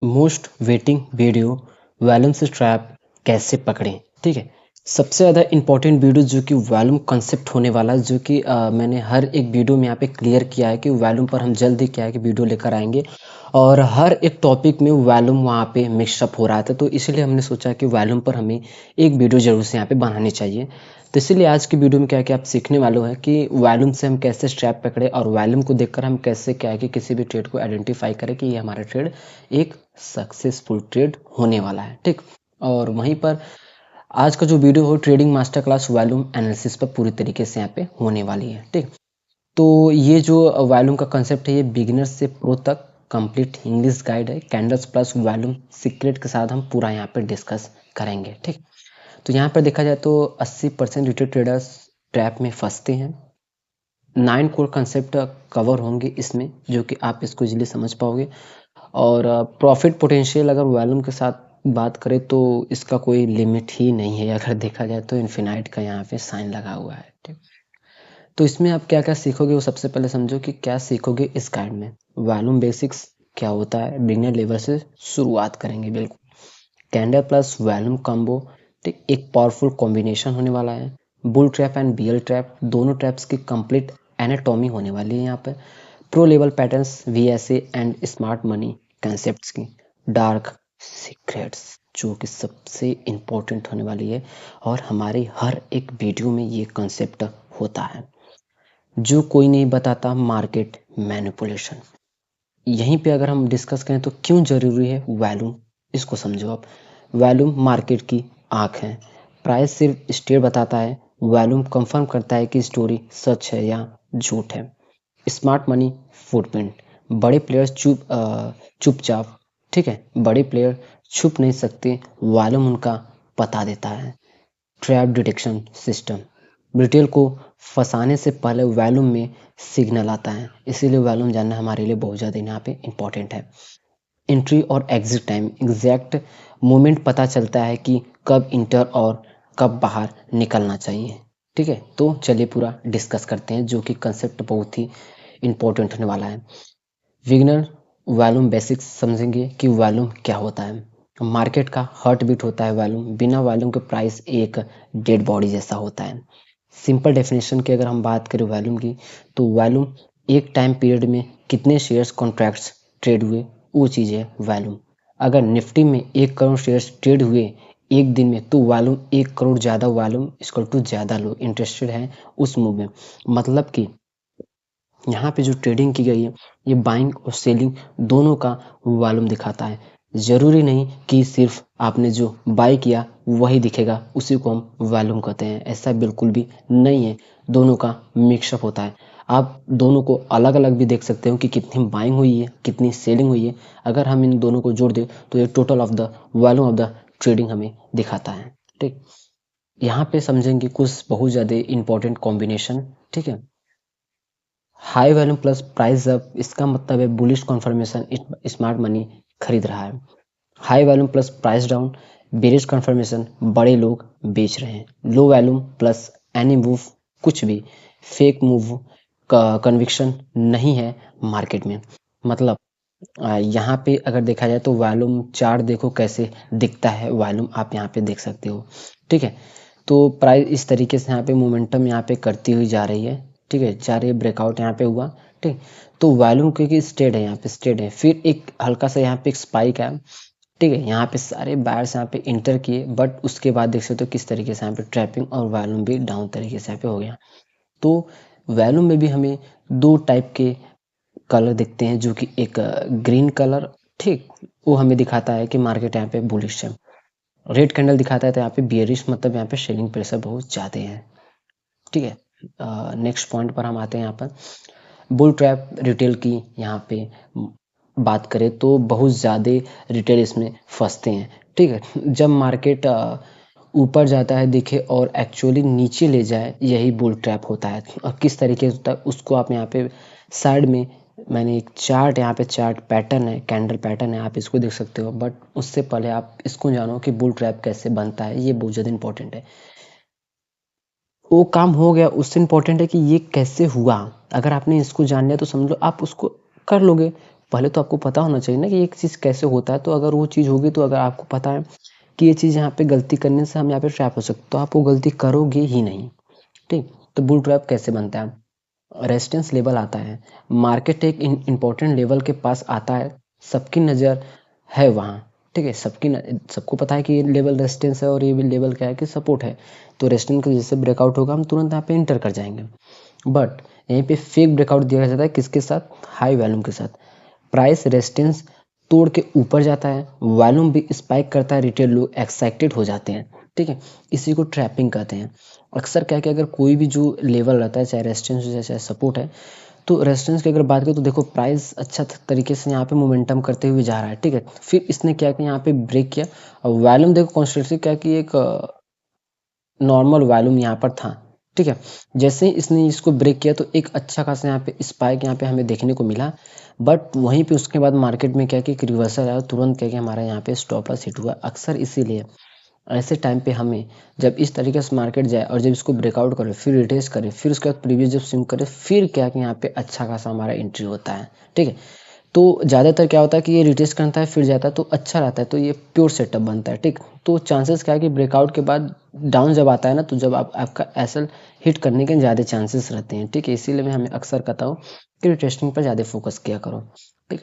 Most waiting video volume से trap कैसे पकड़ें। ठीक है, सबसे ज़्यादा इंपॉर्टेंट वीडियो जो कि वॉल्यूम कंसेप्ट होने वाला है, जो कि मैंने हर एक वीडियो में यहाँ पे क्लियर किया है कि वॉल्यूम पर हम जल्दी क्या है कि वीडियो लेकर आएंगे। और हर एक टॉपिक में वॉल्यूम वहाँ पे मिक्सअप हो रहा था, तो इसीलिए हमने सोचा कि वॉल्यूम पर हमें एक वीडियो ज़रूर से यहाँ पे बनानी चाहिए। तो इसीलिए आज की वीडियो में क्या है कि आप सीखने वाले हैं कि वॉल्यूम से हम कैसे स्ट्रैप पकड़े और वॉल्यूम को देखकर हम कैसे क्या है कि किसी भी ट्रेड को आइडेंटिफाई करें कि ये हमारा ट्रेड एक सक्सेसफुल ट्रेड होने वाला है। ठीक, और वहीं पर आज का जो वीडियो हो trading master class volume analysis पर पूरी तरीके से यहाँ पे होने वाली है। ठीक, तो ये जो वॉल्यूम का कंसेप्ट है ये बिगिनर से प्रो तक कंप्लीट इंग्लिश गाइड है। कैंडल्स प्लस वॉल्यूम सीक्रेट के साथ हम पूरा यहाँ पे डिस्कस करेंगे। ठीक, तो यहाँ पर देखा जाए तो 80% रिटेल ट्रेडर्स ट्रैप में फंसते हैं। 9 कोर कंसेप्ट कवर होंगे इसमें, जो कि आप इसको इजीली समझ पाओगे। और प्रॉफिट पोटेंशियल अगर वॉल्यूम के साथ बात करें तो इसका कोई लिमिट ही नहीं है। अगर देखा जाए तो इन्फिनाइट का यहाँ पे साइन लगा हुआ है। ठीक, तो इसमें आप क्या क्या सीखोगे वो सबसे पहले समझो कि क्या सीखोगे इस गाइड में। वॉल्यूम बेसिक्स क्या होता है, बिगिनर लेवल से शुरुआत करेंगे बिल्कुल। कैंडल प्लस वॉल्यूम कॉम्बो, ठीक, एक पावरफुल कॉम्बिनेशन होने वाला है। Bull trap and bear trap, दोनों ट्रैप्स की कंप्लीट एनाटॉमी होने वाली है यहाँ पे। Pro level patterns, VSA and smart money concepts की डार्क सीक्रेट्स, जो कि सबसे इम्पोर्टेंट होने वाली है। और हमारे हर एक वीडियो में ये कंसेप्ट होता है। जो कोई नहीं बताता मार्केट मैनिपुलेशन। यहीं पे अगर हम डिस्कस करें तो क्यों ज़रूरी है वॉल्यूम, इसको समझो आप। वॉल्यूम मार्केट की आँख है। प्राइस सिर्फ स्टेट बताता है, वॉल्यूम कंफर्म करता है कि स्टोरी सच है या झूठ है। स्मार्ट मनी फुटप्रिंट, बड़े प्लेयर्स चुपचाप, ठीक है, बड़े प्लेयर छुप नहीं सकते, वॉल्यूम उनका पता देता है। ट्रैप डिटेक्शन सिस्टम, रिटेल को फंसाने से पहले वॉल्यूम में सिग्नल आता है, इसीलिए वॉल्यूम जानना हमारे लिए बहुत ज़्यादा यहाँ पे इम्पोर्टेंट है। एंट्री और एग्जिट टाइम, एग्जैक्ट मोमेंट पता चलता है कि कब इंटर और कब बाहर निकलना चाहिए। ठीक है, तो चलिए पूरा डिस्कस करते हैं, जो कि कंसेप्ट बहुत ही इम्पोर्टेंट होने वाला है। बिगिनर वॉल्यूम बेसिक्स समझेंगे कि वॉल्यूम क्या होता है। मार्केट का हार्ट बीट होता है वॉल्यूम, बिना वॉल्यूम के प्राइस एक डेड बॉडी जैसा होता है। सिंपल डेफिनेशन की अगर हम बात करें वॉल्यूम की, तो वॉल्यूम एक टाइम पीरियड में कितने शेयर्स कॉन्ट्रैक्ट्स ट्रेड हुए, वो चीज़ है वॉल्यूम। अगर निफ्टी में 1 करोड़ शेयर्स ट्रेड हुए एक दिन में, तो वॉल्यूम 1 करोड़ ज़्यादा वॉल्यूम इक्वल टू ज़्यादा लोग इंटरेस्टेड हैं उस मूव में। मतलब कि यहाँ पे जो ट्रेडिंग की गई है ये बाइंग और सेलिंग दोनों का वॉल्यूम दिखाता है। ज़रूरी नहीं कि सिर्फ आपने जो बाय किया वही दिखेगा, उसी को हम वॉल्यूम कहते हैं, ऐसा बिल्कुल भी नहीं है। दोनों का मिक्सअप होता है। आप दोनों को अलग अलग भी देख सकते हो कि कितनी बाइंग हुई है कितनी सेलिंग हुई है। अगर हम इन दोनों को जोड़ दें तो ये total of the volume of the trading हमें दिखाता है। ठीक, यहाँ पे समझेंगे कुछ बहुत ज़्यादा इंपॉर्टेंट कॉम्बिनेशन। ठीक है, high volume plus price up, इसका मतलब है बुलिश कन्फर्मेशन, स्मार्ट मनी खरीद रहा है। High volume plus price down, bearish confirmation, बड़े लोग बेच रहे हैं। Low volume plus any move, कुछ भी फेक मूव का कन्विक्शन नहीं है मार्केट में। मतलब यहाँ पे अगर देखा जाए तो वॉल्यूम चार्ट देखो कैसे दिखता है, वॉल्यूम आप यहाँ पे देख सकते हो। ठीक है, तो प्राइस इस तरीके से यहाँ पे मोमेंटम यहाँ पे करती हुई जा रही है। ठीक है, जा रही है, ब्रेकआउट यहाँ पे हुआ। ठीक, तो वॉल्यूम क्योंकि स्टेड है, यहाँ पे स्टेड है, फिर एक हल्का सा यहाँ पे एक स्पाइक है। ठीक है, यहाँ पे सारे बायर्स यहाँ पे इंटर किए, बट उसके बाद देख सकते हो किस तरीके से यहाँ पे ट्रैपिंग और वॉल्यूम भी डाउन तरीके से यहाँ पे हो गया। तो वॉल्यूम में भी हमें दो टाइप के कलर दिखते हैं, जो कि एक ग्रीन कलर, ठीक, वो हमें दिखाता है कि मार्केट यहाँ पे बुलिश है। रेड कैंडल दिखाता है तो यहाँ पे बियरिश, मतलब यहाँ पे सेलिंग प्रेशर बहुत ज़्यादा है। ठीक है, नेक्स्ट पॉइंट पर हम आते हैं। यहाँ पर बुल ट्रैप रिटेल की यहाँ पे बात करें तो बहुत ज़्यादा रिटेल इसमें फंसते हैं। ठीक है, जब मार्केट ऊपर जाता है दिखे और एक्चुअली नीचे ले जाए, यही बुल ट्रैप होता है। और किस तरीके से होता है उसको आप यहाँ पे साइड में, मैंने एक चार्ट, यहाँ पे चार्ट पैटर्न है, कैंडल पैटर्न है, आप इसको देख सकते हो। बट उससे पहले आप इसको जानो कि बुल ट्रैप कैसे बनता है, ये बहुत ज़्यादा इंपॉर्टेंट है। वो काम हो गया, उससे इम्पोर्टेंट है कि ये कैसे हुआ। अगर आपने इसको जान लिया तो समझ लो आप उसको कर लोगे। पहले तो आपको पता होना चाहिए ना कि एक चीज़ कैसे होता है, तो अगर वो चीज़ होगी तो अगर आपको पता है कि ये चीज़ यहाँ पे गलती करने से हम यहाँ पे ट्रैप हो सकते, तो आप वो गलती करोगे ही नहीं। ठीक, तो बुल ट्रैप कैसे बनता है? रेजिस्टेंस लेवल आता है, मार्केट एक इम्पोर्टेंट लेवल के पास आता है, सबकी नज़र है वहाँ। ठीक है, सबको पता है कि ये लेवल रेजिस्टेंस है और ये भी लेवल क्या है कि सपोर्ट है। तो रेजिस्टेंस का जैसे ब्रेकआउट होगा हम तुरंत यहाँ पे इंटर कर जाएंगे। बट यहीं पे फेक ब्रेकआउट दिया जाता है, किसके साथ? हाई वॉल्यूम के साथ। प्राइस रेजिस्टेंस तोड़ के ऊपर जाता है, वॉल्यूम भी स्पाइक करता है, रिटेल लोग एक्साइटेड हो जाते हैं। ठीक है, इसी को ट्रैपिंग कहते हैं। अक्सर क्या है कि अगर कोई भी जो लेवल रहता है, चाहे रेजिस्टेंस हो चाहे सपोर्ट है, तो रेजिस्टेंस की अगर बात करें तो देखो प्राइस अच्छा तरीके से यहाँ पे मोमेंटम करते हुए जा रहा है। ठीक है, फिर इसने क्या किया, यहाँ पे ब्रेक किया और वॉल्यूम देखो कॉन्स्टेंटली क्या कि एक नॉर्मल वॉल्यूम यहाँ पर था। ठीक है, जैसे ही इसने इसको ब्रेक किया तो एक अच्छा खासा यहाँ पे स्पाइक यहाँ पे हमें देखने को मिला। बट वहीं पे उसके बाद मार्केट में क्या कि एक रिवर्सल आया, तुरंत क्या कि हमारा यहाँ पे स्टॉप लॉस हिट हुआ। अक्सर इसीलिए ऐसे टाइम पे हमें जब इस तरीके से मार्केट जाए और जब इसको ब्रेकआउट करे, फिर रिटेस्ट करे, फिर उसके बाद प्रीवियस जब स्विंग करे, फिर क्या कि यहाँ पे अच्छा खासा हमारा एंट्री होता है। ठीक है, तो ज़्यादातर क्या होता है कि ये रिटेस्ट करता है फिर जाता है तो अच्छा रहता है, तो ये प्योर सेटअप बनता है। ठीक, तो चांसेस क्या है कि ब्रेकआउट के बाद डाउन जब आता है ना, तो जब आपका एसएल हिट करने के ज़्यादा चांसेस रहते हैं। ठीक है, इसीलिए मैं हमें अक्सर कहता हूँ कि रिटेस्टिंग पर ज़्यादा फोकस किया करो। ठीक,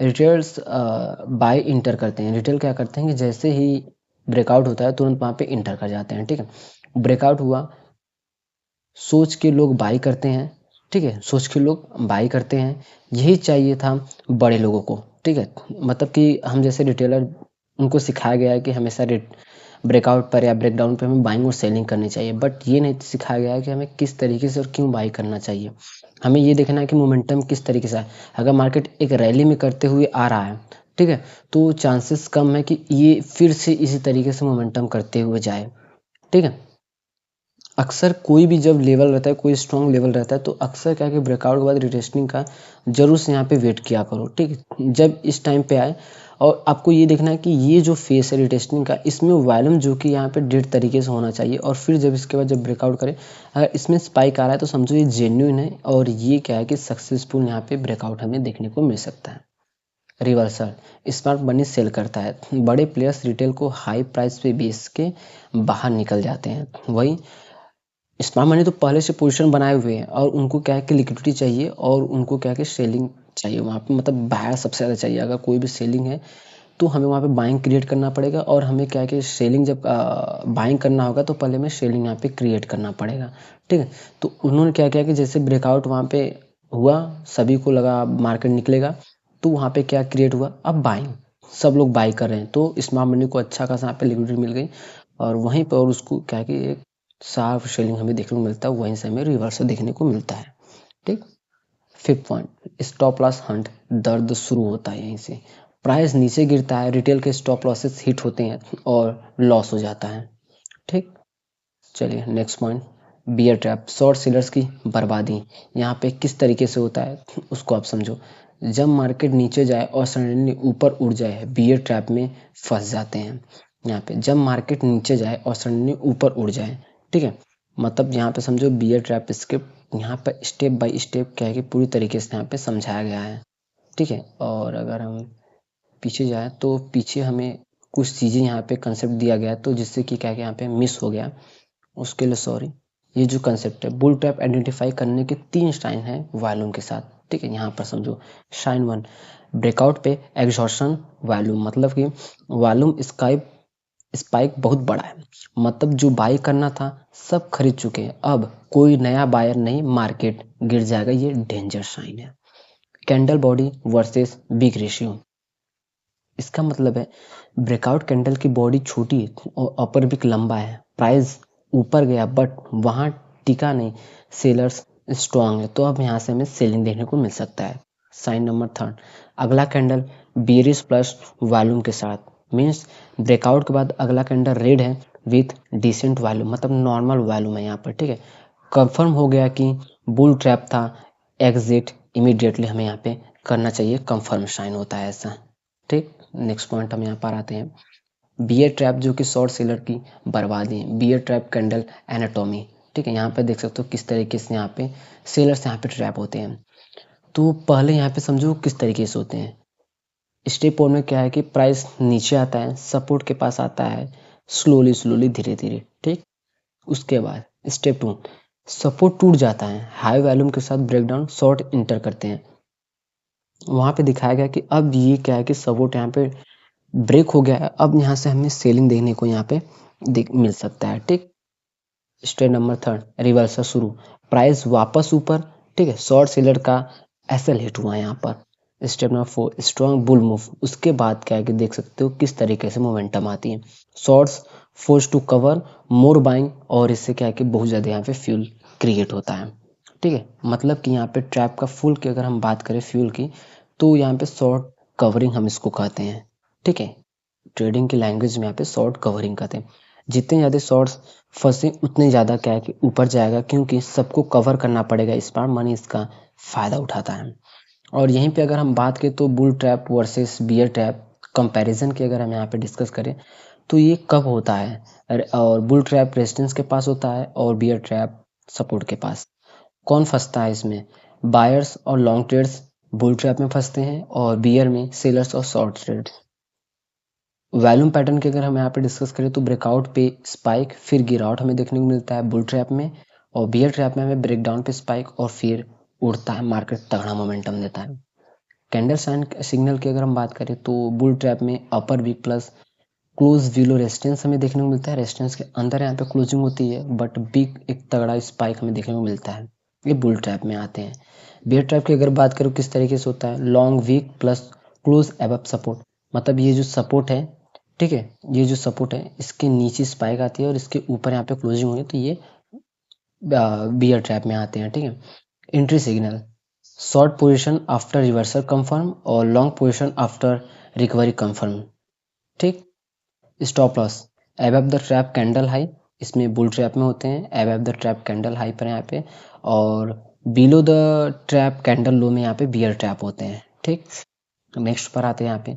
रिटेलर्स बाय इंटर करते हैं। रिटेल क्या करते हैं कि जैसे ही ब्रेकआउट होता है तुरंत वहाँ पे इंटर कर जाते हैं। ठीक है, ब्रेकआउट हुआ, सोच के लोग बाई करते हैं। ठीक है, सोच के लोग बाई करते हैं, यही चाहिए था बड़े लोगों को। ठीक है, मतलब कि हम जैसे रिटेलर, उनको सिखाया गया है कि हमेशा ब्रेकआउट पर या ब्रेकडाउन पर हमें बाइंग और सेलिंग करनी चाहिए, बट ये नहीं सिखाया गया है कि हमें किस तरीके से और क्यों बाई करना चाहिए। हमें ये देखना है कि मोमेंटम किस तरीके से है। अगर मार्केट एक रैली में करते हुए आ रहा है, ठीक है, तो चांसेस कम है कि ये फिर से इसी तरीके से मोमेंटम करते हुए जाए। ठीक है, अक्सर कोई भी जब लेवल रहता है, कोई स्ट्रॉन्ग लेवल रहता है, तो अक्सर क्या है कि ब्रेकआउट के बाद रिटेस्टिंग का ज़रूर से यहाँ पे वेट किया करो। ठीक है, जब इस टाइम पे आए और आपको ये देखना है कि ये जो फेस है रिटेस्टिंग का, इसमें वॉल्यूम जो कि यहाँ पे डेड तरीके से होना चाहिए, और फिर जब इसके बाद जब ब्रेकआउट करे, अगर इसमें स्पाइक आ रहा है तो समझो ये जेन्युइन है और ये क्या है कि सक्सेसफुल यहाँ पे ब्रेकआउट हमें देखने को मिल सकता है। रिवर्सल, स्मार्ट मनी सेल करता है, बड़े प्लेयर्स रिटेल को हाई प्राइस पे बेच के बाहर निकल जाते हैं। वही स्मार्ट मनी तो पहले से पोजीशन बनाए हुए हैं और उनको क्या है कि लिक्विडिटी चाहिए और उनको क्या है कि सेलिंग चाहिए वहाँ पे, मतलब बायर सबसे ज़्यादा चाहिए। अगर कोई भी सेलिंग है तो हमें वहाँ पे बाइंग क्रिएट करना पड़ेगा, और हमें क्या है कि सेलिंग जब बाइंग करना होगा तो पहले हमें सेलिंग यहाँ पे क्रिएट करना पड़ेगा। ठीक है, तो उन्होंने क्या किया कि जैसे ब्रेकआउट वहाँ पे हुआ, सभी को लगा मार्केट निकलेगा, तो वहाँ पे क्या क्रिएट हुआ, अब बाइंग, सब लोग बाई कर रहे हैं, तो स्मार्ट मनी को अच्छा खासा यहाँ पे लिक्विडिटी मिल गई, और वहीं पर और उसको क्या है कि एक शार्प सेलिंग हमें देखने को मिलता है, वहीं से हमें रिवर्सल देखने को मिलता है। ठीक, fifth point, stop loss Hunt, दर्द शुरू होता है यहीं से। प्राइस नीचे गिरता है, रिटेल के स्टॉप लॉसेस हिट होते हैं और लॉस हो जाता है। ठीक, चलिए next point, bear trap, short sellers की बर्बादी। यहाँ पे किस तरीके से होता है उसको आप समझो। जब मार्केट नीचे जाए और सडनली ऊपर उड़ जाए, बियर ट्रैप में फंस जाते हैं। यहाँ पे जब मार्केट नीचे जाए और सडनली ऊपर उड़ जाए, ठीक है, मतलब यहाँ पे समझो बियर ट्रैप स्क्रिप्ट यहाँ पर स्टेप बाय स्टेप क्या है कि पूरी तरीके से यहाँ पे समझाया गया है। ठीक है, और अगर हम पीछे जाए तो पीछे हमें कुछ चीज़ें यहाँ पे कंसेप्ट दिया गया है, तो जिससे कि क्या है कि यहाँ पे मिस हो गया, उसके लिए सॉरी। ये जो कंसेप्ट है, बुल ट्रैप आइडेंटिफाई करने के 3 साइन हैं वॉल्यूम के साथ। ठीक है, यहाँ पर समझो। साइन 1, ब्रेकआउट पे एग्जॉर्शन वॉल्यूम, मतलब कि वॉल्यूम स्पाइक बहुत बड़ा है, मतलब जो बाई करना था सब खरीद चुके हैं, अब कोई नया बायर नहीं, मार्केट गिर जाएगा, ये डेंजर साइन है। Candle body versus big ratio, इसका मतलब है ब्रेकआउट कैंडल की बॉडी छोटी है और अपर विक लंबा है, प्राइस ऊपर गया बट वहाँ टिका नहीं, सेलर्स स्ट्रांग है, तो अब यहाँ से हमें सेलिंग देखने को मिल सकता है। साइन नंबर 3, अगला कैंडल बेरिश प्लस वॉल्यूम के साथ, मीन्स ब्रेकआउट के बाद अगला कैंडल रेड है विथ डिसेंट वॉल्यूम, मतलब नॉर्मल वॉल्यूम है यहाँ पर। ठीक है, कंफर्म हो गया कि बुल ट्रैप था, एग्जिट इमीडिएटली हमें यहाँ पे करना चाहिए, कंफर्म साइन होता है ऐसा। ठीक, नेक्स्ट पॉइंट हम यहाँ पर आते हैं, बियर ट्रैप जो कि शॉर्ट सेलर की बर्बादी, बियर ट्रैप कैंडल एनाटॉमी। ठीक है, यहाँ पे देख सकते हो किस तरीके से यहाँ पे सेलर्स यहाँ पे ट्रैप होते हैं। तो पहले यहाँ पे समझो किस तरीके से होते हैं। स्टेप 1 में क्या है कि प्राइस नीचे आता है, सपोर्ट के पास आता है, स्लोली धीरे-धीरे, ठीक? उसके बाद स्टेप 2, सपोर्ट टूट जाता है, हाई वॉल्यूम के साथ ब्रेकडाउन शॉर्ट इंटर करते हैं। वहाँ पे दिखाया गया कि अब ये क्या है कि सपोर्ट यहाँ पे ब्रेक हो गया है, अब यहाँ से हमें सेलिंग देखने को यहाँ पे मिल सकता है, ठीक? स्टेप नंबर 3, रिवर्सल शुरू, प्राइस वापस ऊपर, ठीक है? शॉर्ट सेलर का एसएल हिट हुआ यहाँ पर। Step number 4, strong bull move, उसके बाद क्या है कि देख सकते हो किस तरीके से मोमेंटम आती है। Shorts force to cover more buying, और इससे क्या है कि बहुत ज़्यादा यहाँ पे फ्यूल क्रिएट होता है, ठीक है? मतलब कि यहाँ पे ट्रैप का फुल की अगर हम बात करें फ्यूल की, तो यहाँ पे शॉर्ट कवरिंग हम इसको कहते हैं, ठीक है? ट्रेडिंग की लैंग्वेज में यहाँ पे शॉर्ट कवरिंग कहते हैं। जितने ज़्यादा शॉर्ट्स फंसे उतने ज़्यादा क्या है कि ऊपर जाएगा, क्योंकि सबको कवर करना पड़ेगा। स्मार्ट मनी इसका फ़ायदा उठाता है। और यहीं पे अगर हम बात करें तो bull trap versus bear trap comparison की अगर हम यहाँ पे डिस्कस करें तो ये कब होता है, और बुल ट्रैप रेजिस्टेंस के पास होता है और बियर ट्रैप सपोर्ट के पास। कौन फंसता है इसमें? बायर्स और लॉन्ग ट्रेड्स बुल ट्रैप में फंसते हैं और बियर में सेलर्स और शॉर्ट ट्रेड्स। वॉल्यूम पैटर्न की अगर हम यहाँ पे डिस्कस करें तो ब्रेकआउट पे स्पाइक फिर गिरावट हमें देखने को मिलता है बुल ट्रैप में, और बियर ट्रैप में हमें ब्रेकडाउन पे स्पाइक और फिर उड़ता है, मार्केट तगड़ा मोमेंटम देता है। कैंडल साइन सिग्नल की अगर हम बात करें तो बुल ट्रैप में upper wick plus close below resistance हमें देखने को मिलता है, रेजिस्टेंस के अंदर यहाँ पे क्लोजिंग होती है, बट बिग एक तगड़ा स्पाइक हमें देखने को मिलता है। ये बुल ट्रैप में आते हैं। बियर ट्रैप की अगर बात करूँ किस तरीके से होता है, long wick plus close above support, मतलब ये जो सपोर्ट है, ठीक है, ये जो सपोर्ट है इसके नीचे स्पाइक आती है और इसके ऊपर यहाँ पे क्लोजिंग हुई है, तो ये बियर ट्रैप में आते हैं, ठीक है। Entry signal, short position after reversal confirm और long position after recovery confirm, ठीक। Stop loss, above the trap candle high, इसमें बुल ट्रैप में होते हैं, above the trap candle high पर यहाँ पे, और below the trap candle low में यहाँ पे बियर ट्रैप होते हैं, ठीक। नेक्स्ट पर आते हैं यहाँ पे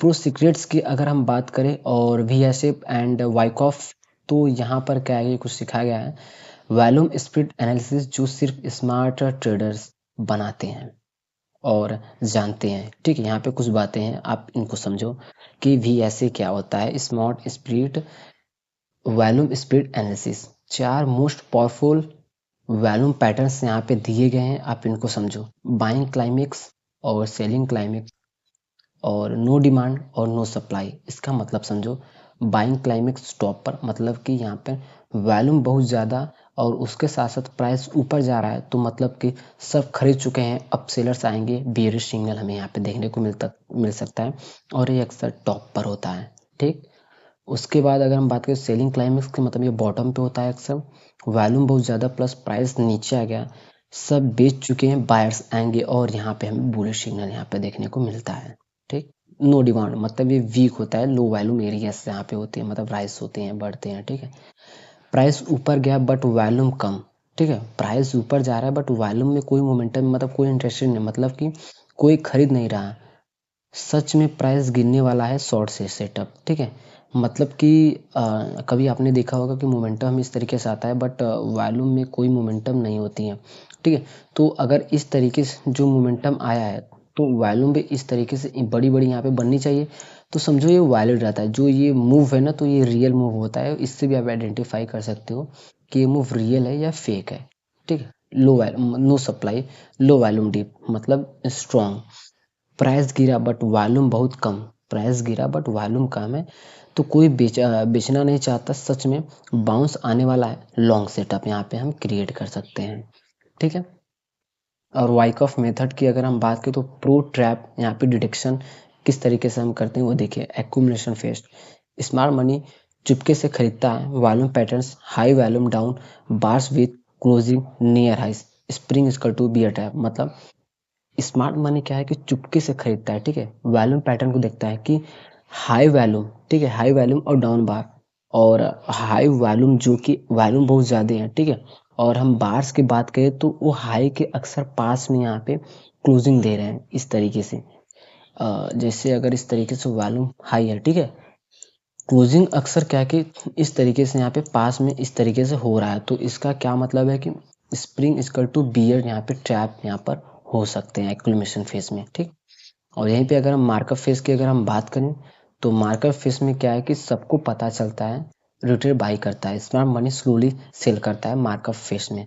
प्रो सीक्रेट्स की अगर हम बात करें और वीएसएफ एंड वाइकॉफ, तो यहाँ पर क्या है, ये कुछ सिखाया गया है, वॉल्यूम स्प्लिट एनालिसिस जो सिर्फ स्मार्ट ट्रेडर्स बनाते हैं और जानते हैं, ठीक है। यहाँ पे कुछ बातें हैं, आप इनको समझो कि वीएसए क्या होता है, smart split volume split analysis. चार मोस्ट पावरफुल वॉल्यूम पैटर्न्स यहाँ पे दिए गए हैं, आप इनको समझो, बाइंग क्लाइमेक्स और सेलिंग क्लाइमेक्स और नो डिमांड और नो सप्लाई। इसका मतलब समझो, बाइंग क्लाइमेक्स टॉप पर, मतलब कि यहाँ पे वॉल्यूम बहुत ज़्यादा और उसके साथ साथ प्राइस ऊपर जा रहा है, तो मतलब कि सब खरीद चुके हैं, अब सेलर्स आएंगे, बेयरिश सिग्नल हमें यहाँ पे देखने को मिल सकता है, और ये अक्सर टॉप पर होता है, ठीक। उसके बाद अगर हम बात करें सेलिंग क्लाइमेक्स की, मतलब ये बॉटम पे होता है अक्सर, वॉल्यूम बहुत ज़्यादा प्लस प्राइस नीचे आ गया, सब बेच चुके हैं, बायर्स आएंगे और यहाँ पे हमें बुलिश सिग्नल यहाँ पे देखने को मिलता है, ठीक। नो डिमांड, मतलब ये वीक होता है, लो वॉल्यूम एरियाज यहाँ पे होते हैं, मतलब राइस होते हैं, बढ़ते हैं, ठीक है। प्राइस ऊपर गया बट वॉल्यूम कम, ठीक है, प्राइस ऊपर जा रहा है बट वॉल्यूम में कोई मोमेंटम, मतलब कोई इंटरेस्टेड नहीं, मतलब कि कोई खरीद नहीं रहा, सच में प्राइस गिरने वाला है शॉर्ट से सेटअप, ठीक है। मतलब कि कभी आपने देखा होगा कि मोमेंटम इस तरीके से आता है बट वॉल्यूम में कोई मोमेंटम नहीं होती है, ठीक है। तो अगर इस तरीके से जो मोमेंटम आया है तो वॉल्यूम भी इस तरीके से बड़ी बड़ी यहाँ पे बननी चाहिए, तो समझो ये वैलिड रहता है। जो ये मूव है ना, तो ये रियल मूव होता है, इससे भी आप आइडेंटिफाई कर सकते हो कि ये मूव रियल है या फेक है, ठीक है। No supply, low volume dip, मतलब स्ट्रॉन्ग, प्राइस गिरा बट वॉल्यूम बहुत कम, प्राइस गिरा बट वॉल्यूम कम है, तो कोई बेचना नहीं चाहता, सच में बाउंस आने वाला है, लॉन्ग सेटअप यहाँ पे हम क्रिएट कर सकते हैं, ठीक है। और वाइकॉफ मेथड की अगर हम बात करें तो प्रो ट्रैप यहाँ पे डिटेक्शन किस तरीके से हम करते हैं वो देखिए, एक्यूमुलेशन फेस्ट, स्मार्ट मनी चुपके से खरीदता है, volume patterns, high volume down, bars with closing near highs, spring equal to bear trap, मतलब स्मार्ट मनी क्या है कि चुपके से खरीदता है, ठीक है, वॉल्यूम पैटर्न को देखता है कि हाई वॉल्यूम, ठीक है, हाई वॉल्यूम और डाउन बार, और हाई वॉल्यूम जो कि वॉल्यूम बहुत ज़्यादा है, ठीक है, और हम बार्स की बात करें तो वो हाई के अक्सर पास में यहाँ पे क्लोजिंग दे रहे हैं इस तरीके से, जैसे अगर इस तरीके से वॉल्यूम हाई है, ठीक है, क्लोजिंग अक्सर क्या है कि इस तरीके से यहाँ पे पास में इस तरीके से हो रहा है, तो इसका क्या मतलब है कि स्प्रिंग इक्वल टू बियर यहाँ पे ट्रैप यहाँ पर हो सकते हैं एक्यूमुलेशन फेज में, ठीक। और यहीं पे अगर हम मार्कअप फेज की अगर हम बात करें तो मार्कअप फेज में क्या है कि सबको पता चलता है रिटेल बाई करता है, स्मार्ट मनी स्लोली सेल करता है मार्कअप फेज में।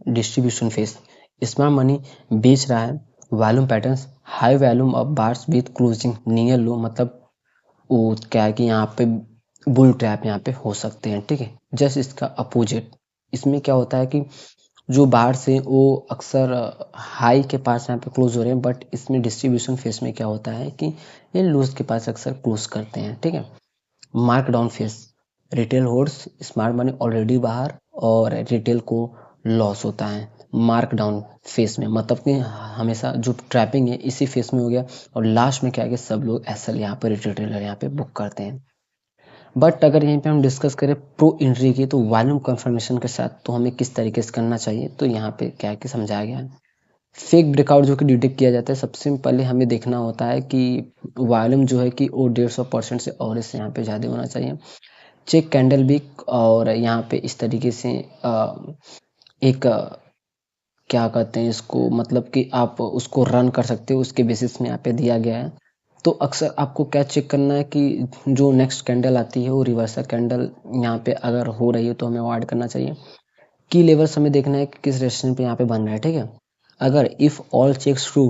डिस्ट्रीब्यूशन फेज, स्मार्ट मनी बेच रहा है, volume patterns high volume of bars with closing near low, मतलब वो क्या है कि यहाँ पे बुल ट्रैप यहाँ पे हो सकते हैं, ठीक है। जस्ट इसका अपोजिट, इसमें क्या होता है कि जो बाहर से वो अक्सर हाई के पास यहाँ पे क्लोज हो रहे हैं, बट इसमें डिस्ट्रीब्यूशन फेस में क्या होता है कि ये लूज के पास अक्सर क्लोज करते हैं, ठीक है। Mark down face, retail holds smart money already बाहर और रिटेल को लॉस होता है मार्क डाउन फेस में, मतलब कि हमेशा जो ट्रैपिंग है इसी फेस में हो गया, और लास्ट में क्या है कि सब लोग एसएल यहाँ पे रिटेलर यहाँ पे बुक करते हैं। बट अगर यहीं पे हम डिस्कस करें प्रो एंट्री की तो वॉल्यूम कंफर्मेशन के साथ तो हमें किस तरीके से करना चाहिए, तो यहाँ पे क्या है कि समझाया गया है। फेक ब्रेकआउट जो कि डिटेक्ट किया जाता है, सबसे पहले हमें देखना होता है कि वॉल्यूम जो है कि वो 150% से और इससे यहाँ पे ज़्यादा होना चाहिए। चेक कैंडल विक, और यहाँ पे इस तरीके से एक क्या कहते हैं इसको, मतलब कि आप उसको रन कर सकते हो, उसके बेसिस में यहाँ पे दिया गया है। तो अक्सर आपको क्या चेक करना है कि जो नेक्स्ट कैंडल आती है वो रिवर्सल कैंडल यहाँ पे अगर हो रही है तो हमें अवॉइड करना चाहिए। की लेवल्स हमें देखना है कि किस रेजिस्टेंस पे यहाँ पे बन रहा है, ठीक है। अगर इफ ऑल चेक्स ट्रू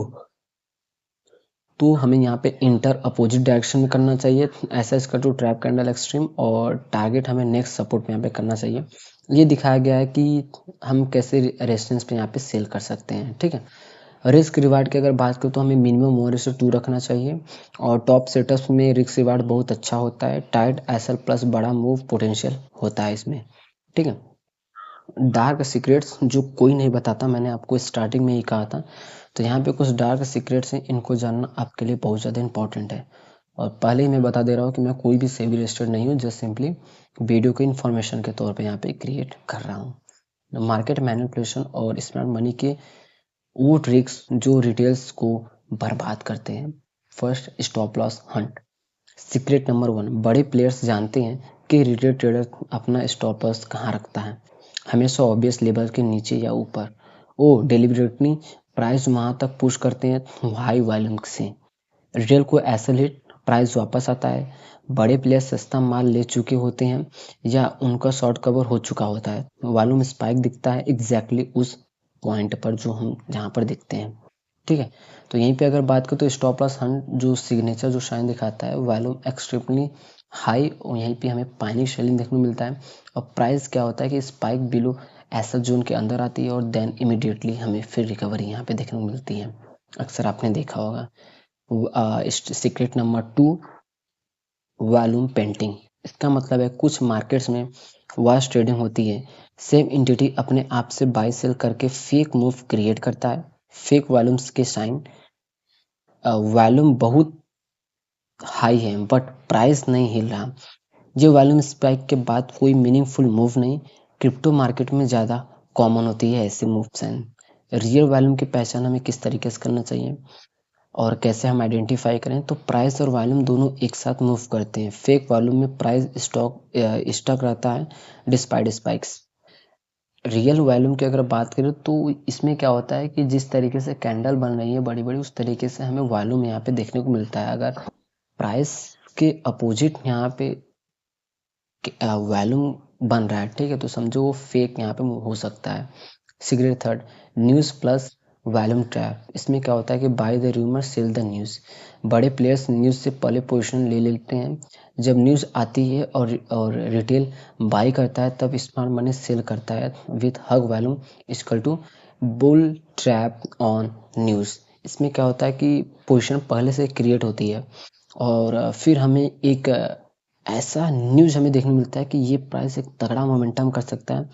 तो हमें यहाँ पे इंटर अपोजिट डायरेक्शन में करना चाहिए, ऐसा इसका टू ट्रैप कैंडल एक्सट्रीम, और टारगेट हमें नेक्स्ट सपोर्ट पे यहाँ पे करना चाहिए। ये दिखाया गया है कि हम कैसे रेजिस्टेंस पे यहाँ पे सेल कर सकते हैं, ठीक है। रिस्क रिवार्ड की अगर बात करें तो हमें मिनिमम 1:2 रखना चाहिए, और टॉप सेटअप्स में रिस्क रिवार्ड बहुत अच्छा होता है, टाइट एसएल प्लस बड़ा मूव पोटेंशियल होता है इसमें, ठीक है। डार्क सीक्रेट्स जो कोई नहीं बताता, मैंने आपको स्टार्टिंग में ही कहा था, तो यहाँ पे कुछ डार्क सीक्रेट्स हैं, इनको जानना आपके लिए बहुत ज़्यादा इंपॉर्टेंट है। और पहले ही मैं बता दे रहा हूँ कि मैं कोई भी सेबी रजिस्टर्ड नहीं हूँ, जस्ट सिंपली वीडियो के इन्फॉर्मेशन के तौर पे यहाँ पे क्रिएट कर रहा हूँ। मार्केट मैनिपुलेशन और स्मार्ट मनी के वो ट्रिक्स जो रिटेल्स को बर्बाद करते हैं। First, stop loss Hunt. Secret number 1, बड़े प्लेयर्स जानते हैं कि रिटेल ट्रेडर अपना स्टॉप लॉस कहाँ रखता है, हमेशा ऑब्वियस लेवल के नीचे या ऊपर। वो डिलिबरेटली प्राइस वहां तक पुश करते हैं हाई वॉल्यूम से, रिटेल को ऐसा हिट प्राइस वापस आता है। बड़े प्लेयर सस्ता माल ले चुके होते हैं या उनका शॉर्ट कवर हो चुका होता है, वॉल्यूम स्पाइक दिखता है एग्जैक्टली उस पॉइंट पर जो हम जहाँ पर दिखते हैं, ठीक है। तो यहीं पे अगर बात करें तो स्टॉप लॉस हंट जो सिग्नेचर जो शाइन दिखाता है, वॉल्यूम एक्सट्रीमली हाई, और यहीं पे हमें पाइनिक सेलिंग देखने को मिलता है। और प्राइस क्या होता है कि स्पाइक बिलो ऐसा जोन के अंदर आती है और देन इमिडिएटली हमें फिर रिकवरी यहाँ पे देखने को मिलती है, अक्सर आपने देखा होगा। Secret number 2, volume painting. इसका मतलब है कुछ मार्केट्स में वॉश ट्रेडिंग होती है, सेम एंटिटी अपने आप से बाय सेल करके फेक मूव क्रिएट करता है, फेक वॉल्यूम्स के साइन, वॉल्यूम बहुत हाई है बट प्राइस नहीं हिल रहा, ये वॉल्यूम स्पाइक के बाद कोई मीनिंगफुल मूव नहीं। क्रिप्टो मार्केट में ज़्यादा कॉमन होती है ऐसे मूव्स हैं। रियल वॉल्यूम की पहचान हमें किस तरीके से करना चाहिए और कैसे हम आइडेंटिफाई करें, तो प्राइस और वॉल्यूम दोनों एक साथ मूव करते हैं। फेक वॉल्यूम में प्राइस स्टॉक रहता है डिस्पाइट स्पाइक्स। रियल वॉल्यूम की अगर बात करें तो इसमें क्या होता है कि जिस तरीके से कैंडल बन रही है बड़ी बड़ी, उस तरीके से हमें वॉल्यूम यहाँ पे देखने को मिलता है। अगर प्राइस के अपोजिट यहाँ पे वॉल्यूम बन रहा है, ठीक है, तो समझो वो फेक यहाँ पे हो सकता है। Secret third, news plus volume trap. इसमें क्या होता है कि by the rumour cell the news. बड़े प्लेयर्स न्यूज़ से पहले पोजीशन ले लेते हैं, जब न्यूज़ आती है और रिटेल बाय करता है तब स्मार्ट मनी सेल करता है with huge volume equal to bull trap on news. इसमें क्या होता है कि पोजीशन पहले से क्रिएट होती है और फिर हमें एक ऐसा न्यूज़ हमें देखने को मिलता है कि ये प्राइस एक तगड़ा मोमेंटम कर सकता है,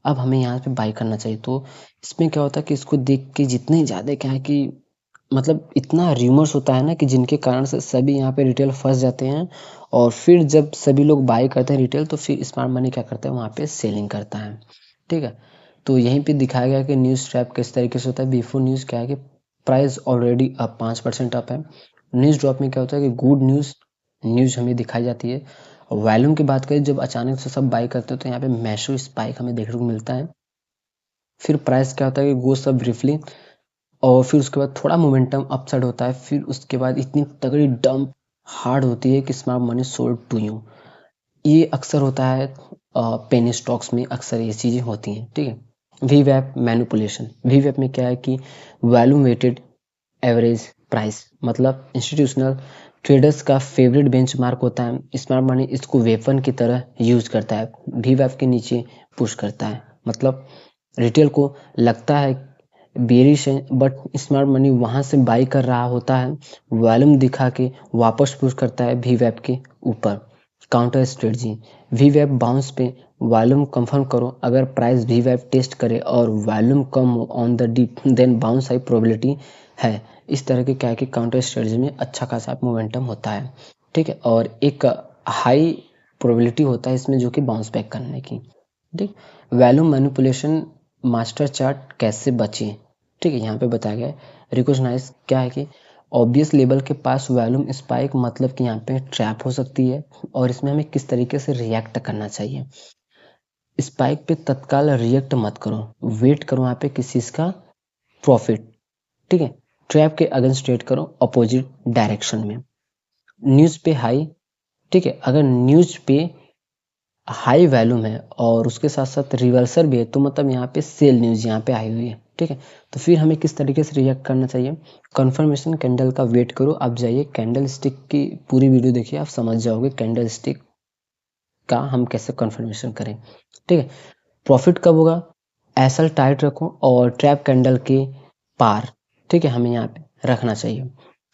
अब हमें यहाँ पे बाय करना चाहिए। तो इसमें क्या होता है कि इसको देख के जितने ज़्यादा क्या है कि मतलब इतना र्यूमर्स होता है ना कि जिनके कारण से सभी यहाँ पे रिटेल फंस जाते हैं, और फिर जब सभी लोग बाय करते हैं रिटेल तो फिर स्मार्ट मनी क्या करता है वहाँ पे सेलिंग करता है, ठीक है। तो यहीं पे दिखाया गया कि न्यूज़ ट्रैप किस तरीके से होता है। बिफोर न्यूज़ क्या है कि प्राइस ऑलरेडी अप 5% अप है। न्यूज़ ड्रॉप में क्या होता है कि गुड न्यूज़ हमें दिखाई जाती है। वॉल्यूम की बात करें जब अचानक से सब बाय करते हैं तो यहाँ पे मैसिव स्पाइक हमें देखने को मिलता है। फिर प्राइस क्या होता है कि गोस अप ब्रीफली, और फिर उसके बाद थोड़ा मोमेंटम अपसाइड होता है, फिर उसके बाद इतनी तगड़ी डंप हार्ड होती है कि smart money sold to you. ये अक्सर होता है पेनी स्टॉक्स में, अक्सर ये चीज़ें होती हैं, ठीक है। वी वैप मैनिपुलेशन, वी वैप में क्या है कि वैल्यू वेटेड एवरेज प्राइस, मतलब इंस्टीट्यूशनल ट्रेडर्स का फेवरेट बेंचमार्क होता है। स्मार्ट मनी इसको वेपन की तरह यूज करता है, वी वैप के नीचे पुश करता है। मतलब रिटेल को लगता है बेरिश है, बट स्मार्ट मनी वहां से बाई कर रहा होता है, वॉल्यूम दिखा के वापस पुश करता है वी वैप के ऊपर। काउंटर स्ट्रेटजी, वी वैप बाउंस पे वॉल्यूम कंफर्म करो, अगर प्राइस वी वैप टेस्ट करे और वॉल्यूम कम हो on the dip, then bounce high probability है। इस तरह के क्या है कि काउंटर स्ट्रेटजी में अच्छा खासा मोमेंटम होता है, ठीक है, और एक हाई प्रोबेबिलिटी होता है इसमें जो कि बाउंस बैक करने की, ठीक। वैल्यूम मैनिपुलेशन मास्टर चार्ट कैसे बचें, ठीक है, यहाँ पे बताया गया है। रिकॉग्नाइज क्या है कि ऑब्वियस लेवल के पास वॉल्यूम स्पाइक, मतलब कि यहाँ पे ट्रैप हो सकती है, और इसमें हमें किस तरीके से रिएक्ट करना चाहिए। स्पाइक पे तत्काल रिएक्ट मत करो, वेट करो यहाँ पे किसी चीज का प्रॉफिट, ठीक है। ट्रैप के अगेंस्ट ट्रेड करो अपोजिट डायरेक्शन में। न्यूज पे हाई, ठीक है, अगर न्यूज पे हाई वैल्यूम है और उसके साथ साथ रिवर्सल भी है, तो मतलब यहाँ पे सेल न्यूज यहाँ पे आई हुई है, ठीक है। तो फिर हमें किस तरीके से रिएक्ट करना चाहिए। कंफर्मेशन कैंडल का वेट करो, आप जाइए कैंडल स्टिक की पूरी वीडियो देखिए, आप समझ जाओगे कैंडल स्टिक का हम कैसे कंफर्मेशन करें, ठीक है। प्रॉफिट कब होगा, एसल टाइट रखो और ट्रैप कैंडल के पार, ठीक है, हमें यहाँ पे रखना चाहिए।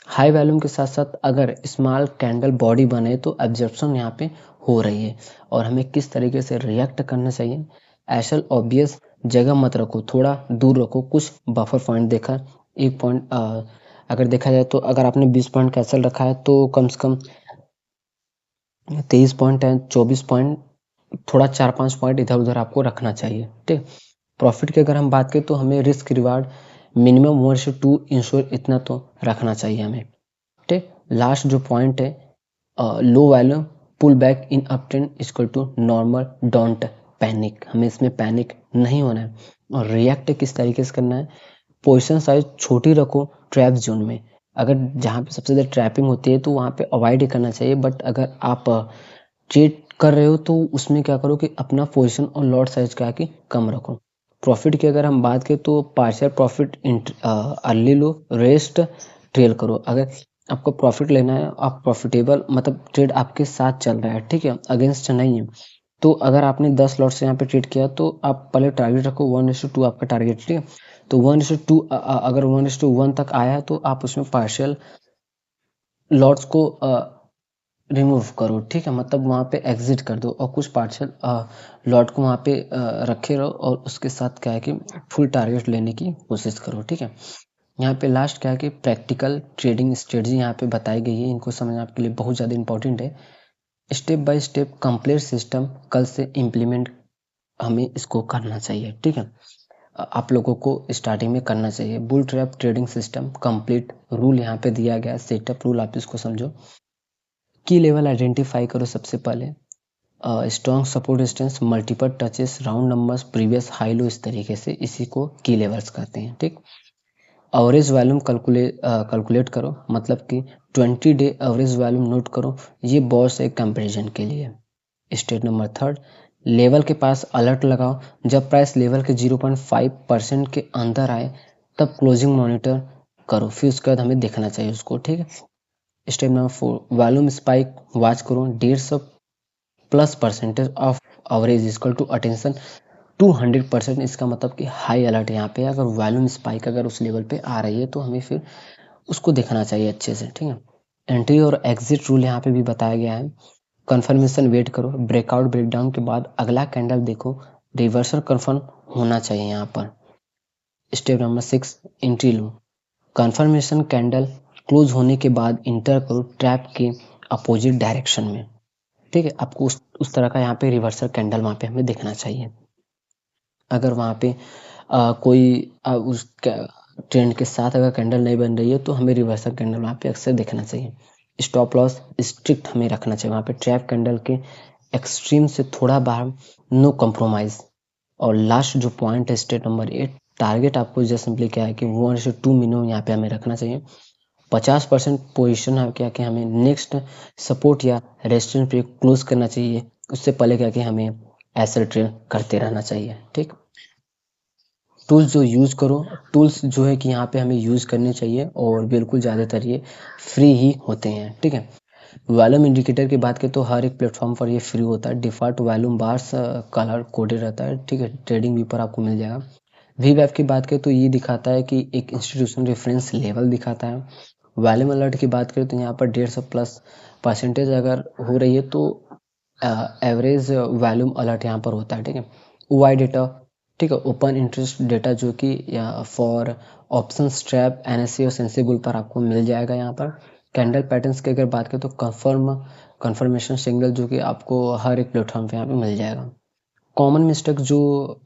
हाई वैल्यूम के साथ साथ अगर स्मॉल कैंडल बॉडी बने तो एब्जॉर्प्शन यहाँ पे हो रही है, और हमें किस तरीके से रिएक्ट करना चाहिए। एसल ऑब्वियस जगह मत रखो, थोड़ा दूर रखो, कुछ बफर पॉइंट देखा, एक पॉइंट अगर देखा जाए तो अगर आपने 20 पॉइंट कैसल रखा है तो कम से कम 23 पॉइंट है, 24 पॉइंट, थोड़ा 4-5 पॉइंट इधर उधर आपको रखना चाहिए, ठीक। प्रॉफिट की अगर हम बात करें तो हमें रिस्क रिवार्ड मिनिमम 1:2 इंश्योर इतना तो रखना चाहिए हमें, ठीक। लास्ट जो पॉइंट है, low value pull back in up trend equal to normal, don't panic, हमें इसमें पैनिक नहीं होना है। और रिएक्ट किस तरीके से करना है, पोजीशन साइज छोटी रखो ट्रैप जोन में, अगर जहाँ पे सबसे ज़्यादा ट्रैपिंग होती है तो वहाँ पे अवॉइड ही करना चाहिए, बट अगर आप ट्रेड कर रहे हो तो उसमें क्या करो कि अपना पोजीशन और लॉट साइज क्या है कि कम रखो। प्रॉफिट की अगर हम बात करें तो पार्शियल प्रॉफिट अर्ली लो, रेस्ट ट्रेल करो, अगर आपको प्रॉफिट लेना है, आप प्रॉफिटेबल मतलब ट्रेड आपके साथ चल रहा है, ठीक है, अगेंस्ट नहीं है, तो अगर आपने 10 लॉट से यहाँ पे ट्रेड किया तो आप पहले टारगेट रखो 1:2 आपका टारगेट, ठीक है। तो 1:2 अगर 1:1 तक आया है तो आप उसमें पार्शियल लॉट्स को रिमूव करो, ठीक है, मतलब वहाँ पे एग्जिट कर दो, और कुछ पार्शियल लॉट को वहाँ पे रखे रहो, और उसके साथ क्या है कि फुल टारगेट लेने की कोशिश करो, ठीक है। यहाँ पे लास्ट क्या है कि प्रैक्टिकल ट्रेडिंग स्ट्रेटजी यहाँ पे बताई गई है, इनको समझना आपके लिए बहुत ज़्यादा इंपॉर्टेंट है। Step by step complete system कल से इम्प्लीमेंट हमें इसको करना चाहिए, ठीक है। आप लोगों को स्टार्टिंग में करना चाहिए। Bull trap trading system complete rule यहाँ पे दिया गया है, सेटअप रूल, आप इसको समझो। की लेवल आइडेंटिफाई करो सबसे पहले, strong support distance, multiple touches, round numbers, previous high low, इस तरीके से इसी को की लेवल्स कहते हैं, ठीक। एवरेज वॉल्यूम कैलकुलेट करो, मतलब कि 20 डे एवरेज वॉल्यूम नोट करो, ये बॉस है कंपैरिजन के लिए। स्टेप नंबर थर्ड, लेवल के पास अलर्ट लगाओ, जब प्राइस लेवल के 0.5% के अंदर आए तब क्लोजिंग मॉनिटर करो, फिर उसके बाद हमें देखना चाहिए उसको, ठीक है। Step number 4, volume spike watch करो, 150+ % of average equal to attention 200%, इसका मतलब कि हाई अलर्ट यहाँ पे, अगर वॉल्यूम स्पाइक अगर उस लेवल पे आ रही है तो हमें फिर उसको देखना चाहिए अच्छे से, ठीक है। एंट्री और एग्जिट रूल यहाँ पे भी बताया गया है। कंफर्मेशन वेट करो, ब्रेकआउट ब्रेकडाउन के बाद अगला कैंडल देखो, रिवर्सल कंफर्म होना चाहिए यहाँ पर। स्टेप नंबर 6, एंट्री लो, कंफर्मेशन कैंडल क्लोज होने के बाद इंटर करो ट्रैप के अपोजिट डायरेक्शन में, ठीक है। आपको उस तरह का यहाँ पे रिवर्सल कैंडल वहाँ पे हमें देखना चाहिए। अगर वहाँ पे कोई उस ट्रेंड के साथ अगर कैंडल नहीं बन रही है तो हमें रिवर्सल कैंडल वहाँ पे अक्सर देखना चाहिए। स्टॉप लॉस स्ट्रिक्ट हमें रखना चाहिए वहाँ पे, ट्रैप कैंडल के एक्सट्रीम से थोड़ा बाहर, नो कॉम्प्रोमाइज, और लास्ट जो पॉइंट है स्टेप नंबर 8, टारगेट आपको जस्ट सिंपली क्या है कि 1:2 मिनिमम यहाँ पे हमें रखना चाहिए। 50% पोजीशन है क्या कि हमें नेक्स्ट सपोर्ट या रेजिस्टेंस पे क्लोज करना चाहिए, उससे पहले क्या कि हमें एसएल ट्रेड करते रहना चाहिए। ठीक, टूल्स जो यूज़ करो, टूल्स जो है कि यहाँ पे हमें यूज़ करने चाहिए और बिल्कुल ज़्यादातर ये फ्री ही होते हैं। ठीक है, वॉल्यूम इंडिकेटर की बात करें तो हर एक प्लेटफॉर्म पर ये फ्री होता है। Default volume bars colour coded रहता है। ठीक है, ट्रेडिंग व्यू पर आपको मिल जाएगा। वीवेब की बात करें तो ये दिखाता है कि एक इंस्टीट्यूशन रेफरेंस लेवल दिखाता है। वॉल्यूम अलर्ट की बात करें तो यहाँ पर 150+ % अगर हो रही है तो एवरेज वॉल्यूम अलर्ट यहाँ पर होता है। ठीक है, वाई डेटा, ठीक है, ओपन इंटरेस्ट डेटा जो कि फॉर ऑप्शन स्ट्रैप एनएससी और सेंसिबल पर आपको मिल जाएगा। यहाँ पर कैंडल पैटर्न्स की अगर बात करें तो कंफर्मेशन सिग्नल जो कि आपको हर एक प्लेटफॉर्म पे यहाँ पे मिल जाएगा। कॉमन मिस्टेक जो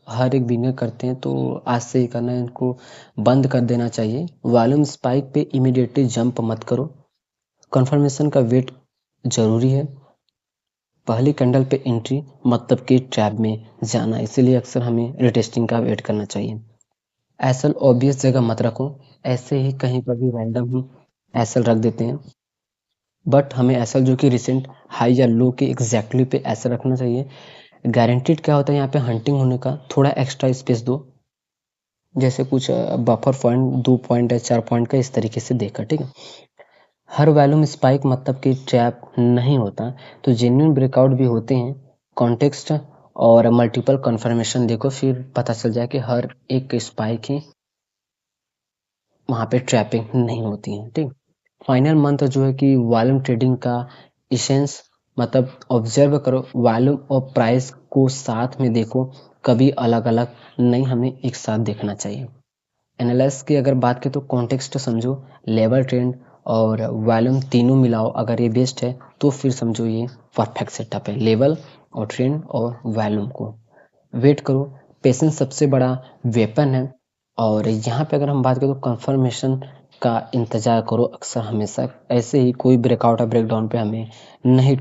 हर एक बिगिनर करते हैं तो आज से ही करना है, इनको बंद कर देना चाहिए। वॉल्यूम स्पाइक पे इमीडिएटली जंप मत करो। कंफर्मेशन का वेट जरूरी है। पहली कैंडल पे एंट्री मतलब कि ट्रैप में जाना, इसीलिए अक्सर हमें रिटेस्टिंग का वेट करना चाहिए। एसएल ऑब्वियस जगह मत रखो, ऐसे ही कहीं पर भी रैंडम ही एसएल रख देते हैं। बट हमें एसएल जो कि रिसेंट हाई या लो के एग्जैक्टली पे ऐसा रखना चाहिए। गारंटीड क्या होता है यहाँ पे हंटिंग होने का, थोड़ा एक्स्ट्रा स्पेस दो, जैसे कुछ बफर पॉइंट 2 पॉइंट या 4 पॉइंट का इस तरीके से देखा। ठीक है, हर वॉल्यूम स्पाइक मतलब कि ट्रैप नहीं होता, तो जेन्युइन ब्रेकआउट भी होते हैं। कॉन्टेक्स्ट और मल्टीपल कंफर्मेशन देखो, फिर पता चल जाए कि हर एक स्पाइक ही वहाँ पे ट्रैपिंग नहीं होती है। ठीक, फाइनल मंत्र जो है कि वॉल्यूम ट्रेडिंग का इसेंस मतलब ऑब्जर्व करो, वॉल्यूम और प्राइस को साथ में देखो, कभी अलग अलग नहीं, हमें एक साथ देखना चाहिए। एनालिसिस की अगर बात करें तो कॉन्टेक्स्ट समझो, लेवल ट्रेंड और वॉल्यूम तीनों मिलाओ, अगर ये बेस्ट है तो फिर समझो ये परफेक्ट सेटअप है। लेवल और ट्रेंड और वॉल्यूम को वेट करो, पेशेंस सबसे बड़ा वेपन है। और यहाँ पे अगर हम बात करें तो कंफर्मेशन का इंतजार करो, अक्सर हमेशा ऐसे ही कोई ब्रेकआउट या ब्रेकडाउन पे हमें नहीं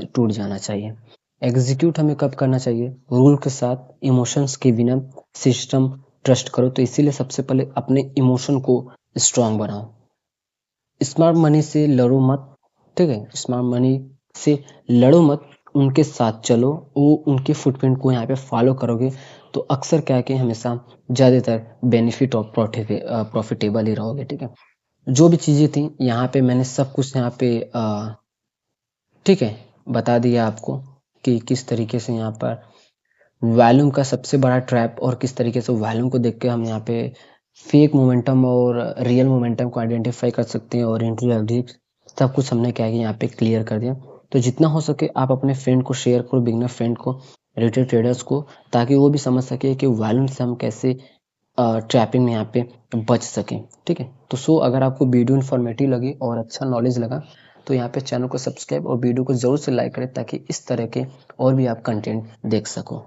टूट जाना चाहिए। एग्जीक्यूट हमें कब करना चाहिए? रूल के साथ, इमोशंस के बिना। सिस्टम ट्रस्ट करो, तो इसीलिए सबसे पहले अपने इमोशन को स्ट्रांग बनाओ। स्मार्ट मनी से लड़ो मत। ठीक है, स्मार्ट मनी से लड़ो मत, उनके साथ चलो। वो उनके फुटप्रिंट को यहाँ पे फॉलो करोगे तो अक्सर क्या है कि हमेशा ज़्यादातर बेनिफिट और प्रॉफिटेबल ही रहोगे। ठीक है, जो भी चीज़ें थी यहाँ पे मैंने सब कुछ यहाँ पे ठीक है बता दिया आपको कि किस तरीके से यहाँ पर वॉल्यूम का सबसे बड़ा ट्रैप और किस तरीके से वॉल्यूम को देख के हम यहाँ पे फेक मोमेंटम और रियल मोमेंटम को आइडेंटिफाई कर सकते हैं, और एंट्री एग्जिट सब कुछ हमने क्या है कि यहाँ पे क्लियर कर दिया। तो जितना हो सके आप अपने फ्रेंड को शेयर करो, बिगनर फ्रेंड को, रिटेल ट्रेडर्स को, ताकि वो भी समझ सके कि वॉल्यूम से हम कैसे ट्रैपिंग में यहाँ पे बच सकें। ठीक है, तो अगर आपको वीडियो इन्फॉर्मेटिव लगी और अच्छा नॉलेज लगा तो यहाँ पे चैनल को सब्सक्राइब और वीडियो को ज़रूर से लाइक करें, ताकि इस तरह के और भी आप कंटेंट देख सको।